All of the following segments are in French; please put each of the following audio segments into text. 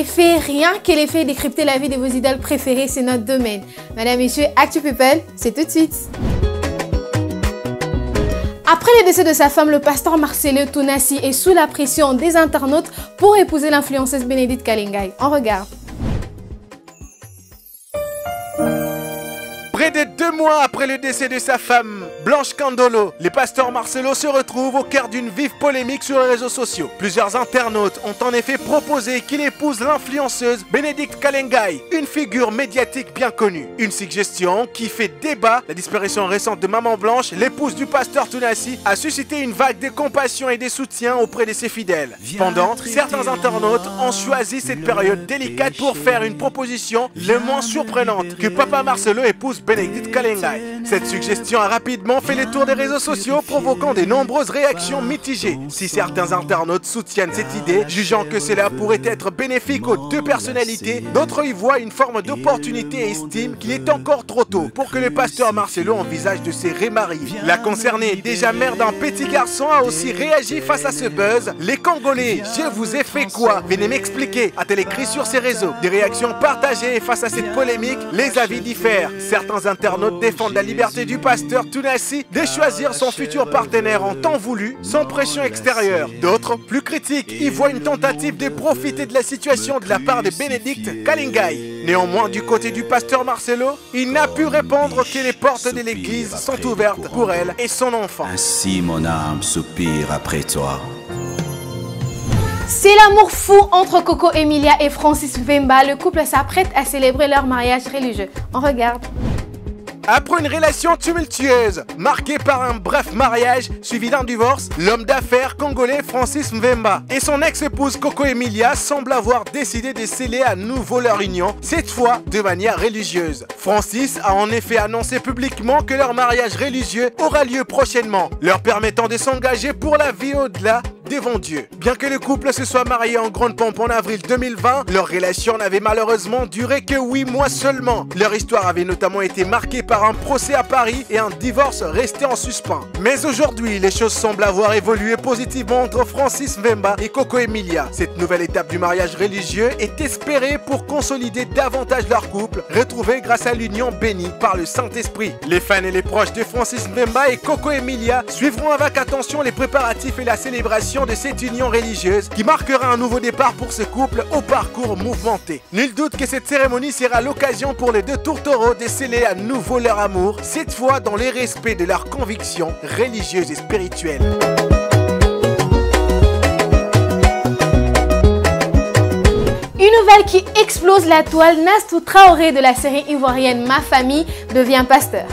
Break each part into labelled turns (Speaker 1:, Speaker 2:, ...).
Speaker 1: effet, rien que l'effet décrypter la vie de vos idoles préférées, c'est notre domaine. Mesdames, Messieurs, Actu People, c'est tout de suite. Après le décès de sa femme, le pasteur Marcelo Tounassi est sous la pression des internautes pour épouser l'influenceuse Bénédicte Kalingai. On regarde.
Speaker 2: Près de 2 mois après le décès de sa femme, Blanche Candolo, le pasteur Marcelo se retrouve au cœur d'une vive polémique sur les réseaux sociaux. Plusieurs internautes ont en effet proposé qu'il épouse l'influenceuse Bénédicte Kalingai, une figure médiatique bien connue. Une suggestion qui fait débat. La disparition récente de Maman Blanche, l'épouse du pasteur Tounassi, a suscité une vague de compassion et de soutien auprès de ses fidèles. Cependant, certains internautes ont choisi cette période délicate pour faire une proposition le moins surprenante, que Papa Marcelo épouse Bénédicte Kalingai. Cette suggestion a rapidement fait le tour des réseaux sociaux, provoquant de nombreuses réactions mitigées. Si certains internautes soutiennent cette idée, jugeant que cela pourrait être bénéfique aux deux personnalités, d'autres y voient une forme d'opportunité et estiment qu'il est encore trop tôt pour que le pasteur Marcelo envisage de se remarier. La concernée, déjà mère d'un petit garçon, a aussi réagi face à ce buzz. Les Congolais, je vous ai fait quoi? Venez m'expliquer, a-t-elle écrit sur ses réseaux. Des réactions partagées face à cette polémique, les avis diffèrent. Certains internautes défendent la liberté du pasteur Tounassi de choisir son futur partenaire en temps voulu, sans pression extérieure. D'autres, plus critiques, y voient une tentative de profiter de la situation de la part de Bénédicte Kalingai. Néanmoins, du côté du pasteur Marcelo, il n'a pu répondre que les portes de l'église sont ouvertes pour elle et son enfant.
Speaker 3: Ainsi mon âme soupire après toi.
Speaker 1: C'est l'amour fou entre Coco Emilia et Francis Mvemba. Le couple s'apprête à célébrer leur mariage religieux. On regarde.
Speaker 2: Après une relation tumultueuse, marquée par un bref mariage suivi d'un divorce, l'homme d'affaires congolais Francis Mvemba et son ex-épouse Coco Emilia semblent avoir décidé de sceller à nouveau leur union, cette fois de manière religieuse. Francis a en effet annoncé publiquement que leur mariage religieux aura lieu prochainement, leur permettant de s'engager pour la vie au-delà devant Dieu. Bien que le couple se soit marié en grande pompe en avril 2020, leur relation n'avait malheureusement duré que 8 mois seulement. Leur histoire avait notamment été marquée par un procès à Paris et un divorce resté en suspens. Mais aujourd'hui, les choses semblent avoir évolué positivement entre Francis Mvemba et Coco Emilia. Cette nouvelle étape du mariage religieux est espérée pour consolider davantage leur couple, retrouvé grâce à l'union bénie par le Saint-Esprit. Les fans et les proches de Francis Mvemba et Coco Emilia suivront avec attention les préparatifs et la célébration de cette union religieuse qui marquera un nouveau départ pour ce couple au parcours mouvementé. Nul doute que cette cérémonie sera l'occasion pour les deux tourtereaux de sceller à nouveau leur amour, cette fois dans le respect de leurs convictions religieuses et spirituelles.
Speaker 1: Une nouvelle qui explose la toile, Nastou Traoré de la série ivoirienne Ma Famille devient pasteur.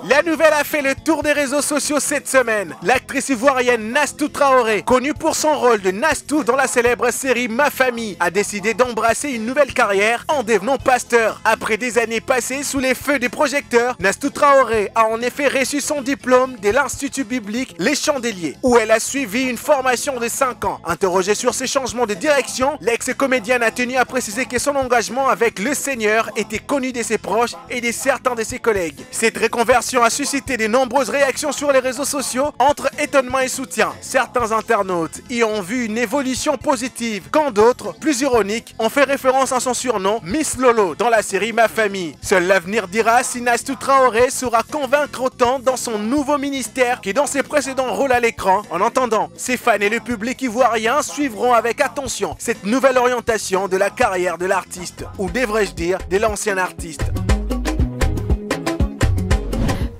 Speaker 2: La nouvelle a fait le tour des réseaux sociaux cette semaine. L'actrice ivoirienne Nastou Traoré, connue pour son rôle de Nastou dans la célèbre série Ma Famille, a décidé d'embrasser une nouvelle carrière en devenant pasteur. Après des années passées sous les feux des projecteurs, Nastou Traoré a en effet reçu son diplôme de l'Institut biblique Les Chandeliers, où elle a suivi une formation de 5 ans. Interrogée sur ses changements de direction, l'ex-comédienne a tenu à préciser que son engagement avec le Seigneur était connu de ses proches et de certains de ses collègues. Cette reconversion a suscité de nombreuses réactions sur les réseaux sociaux entre étonnement et soutien. Certains internautes y ont vu une évolution positive, quand d'autres, plus ironiques, ont fait référence à son surnom Miss Lolo dans la série Ma Famille. Seul l'avenir dira si Nastou Traoré saura convaincre autant dans son nouveau ministère que dans ses précédents rôles à l'écran. En attendant, ses fans et le public ivoirien suivront avec attention cette nouvelle orientation de la carrière de l'artiste, ou devrais-je dire de l'ancien artiste.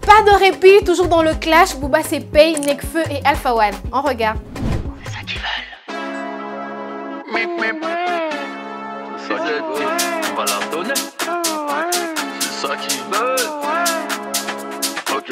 Speaker 1: Pas de répit, toujours dans le clash, Booba Sepay, Nekfeu et Alpha One. On regarde.
Speaker 4: C'est ça qu'ils veulent. C'est ça qu'ils veulent. On va leur donner. C'est ça qu'ils veulent. Ok.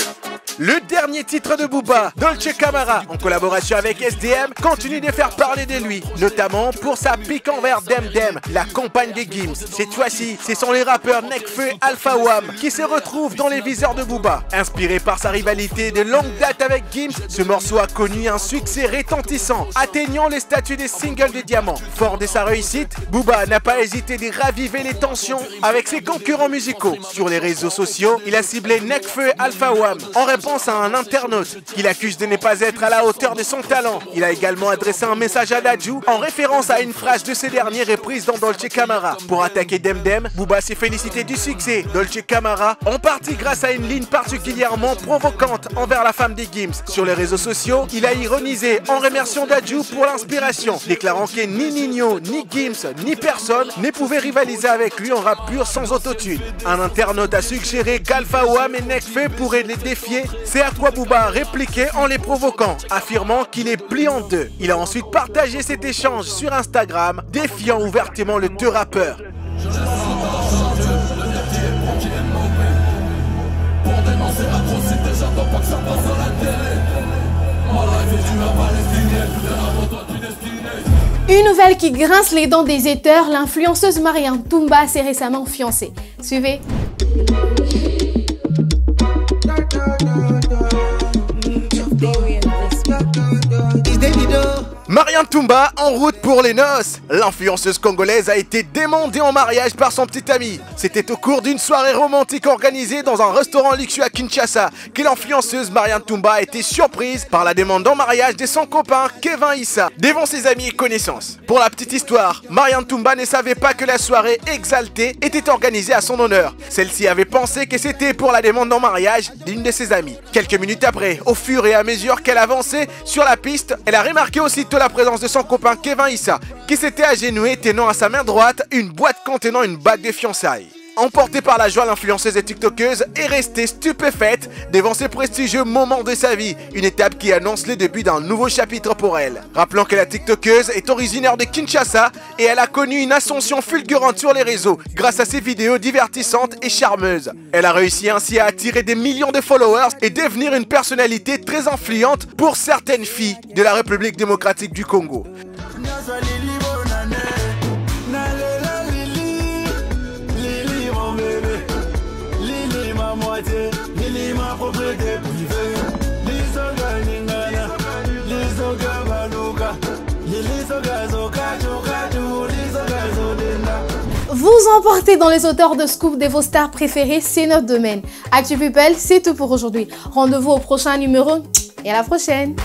Speaker 2: Le dernier dernier titre de Booba, Dolce Camara, en collaboration avec SDM, continue de faire parler de lui, notamment pour sa pique envers Dem Dem, la compagne des Gims. Cette fois-ci, ce sont les rappeurs Nekfeu et Alpha Wam qui se retrouvent dans les viseurs de Booba. Inspiré par sa rivalité de longue date avec Gims, ce morceau a connu un succès retentissant, atteignant les statuts des singles de diamant. Fort de sa réussite, Booba n'a pas hésité de raviver les tensions avec ses concurrents musicaux. Sur les réseaux sociaux, il a ciblé Nekfeu et Alpha Wam en réponse à un internaute qu'il accuse de ne pas être à la hauteur de son talent. Il a également adressé un message à Dadju en référence à une phrase de ces derniers reprise dans Dolce Camara. Pour attaquer Dem Dem, Booba s'est félicité du succès Dolce Camara, en partie grâce à une ligne particulièrement provocante envers la femme des Gims. Sur les réseaux sociaux, il a ironisé en remerciant Dadju pour l'inspiration, déclarant que ni Nino, ni Gims, ni personne ne pouvait rivaliser avec lui en rap pur sans autotune. Un internaute a suggéré qu'Alpha Wam et Nekfeu pourraient les défier, c'est à quoi Booba a répliqué en les provoquant, affirmant qu'il est plié en deux. Il a ensuite partagé cet échange sur Instagram, défiant ouvertement le deux rappeurs.
Speaker 1: Une nouvelle qui grince les dents des haters, l'influenceuse Marianne Toumba s'est récemment fiancée. Suivez.
Speaker 2: Marianne Toumba en route pour les noces. L'influenceuse congolaise a été demandée en mariage par son petit ami. C'était au cours d'une soirée romantique organisée dans un restaurant luxueux à Kinshasa que l'influenceuse Marianne Toumba a été surprise par la demande en mariage de son copain Kevin Issa devant ses amis et connaissances. Pour la petite histoire, Marianne Toumba ne savait pas que la soirée exaltée était organisée à son honneur. Celle-ci avait pensé que c'était pour la demande en mariage d'une de ses amies. Quelques minutes après, au fur et à mesure qu'elle avançait sur la piste, elle a remarqué aussitôt la présence de son copain Kevin Issa, qui s'était agenouillé tenant à sa main droite une boîte contenant une bague de fiançailles. Emportée par la joie, l'influenceuse et tiktokeuse est restée stupéfaite devant ces prestigieux moments de sa vie, une étape qui annonce le début d'un nouveau chapitre pour elle. Rappelons que la tiktokeuse est originaire de Kinshasa et elle a connu une ascension fulgurante sur les réseaux grâce à ses vidéos divertissantes et charmeuses. Elle a réussi ainsi à attirer des millions de followers et devenir une personnalité très influente pour certaines filles de la République démocratique du Congo.
Speaker 1: Vous emportez dans les auteurs de scoop de vos stars préférées, c'est notre domaine. Actu People, c'est tout pour aujourd'hui. Rendez-vous au prochain numéro et à la prochaine.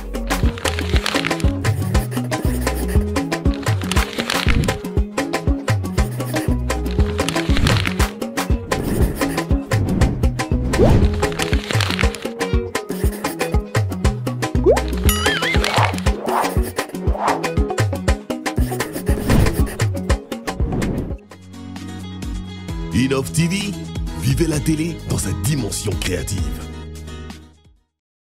Speaker 5: Innov TV, vivez la télé dans sa dimension créative.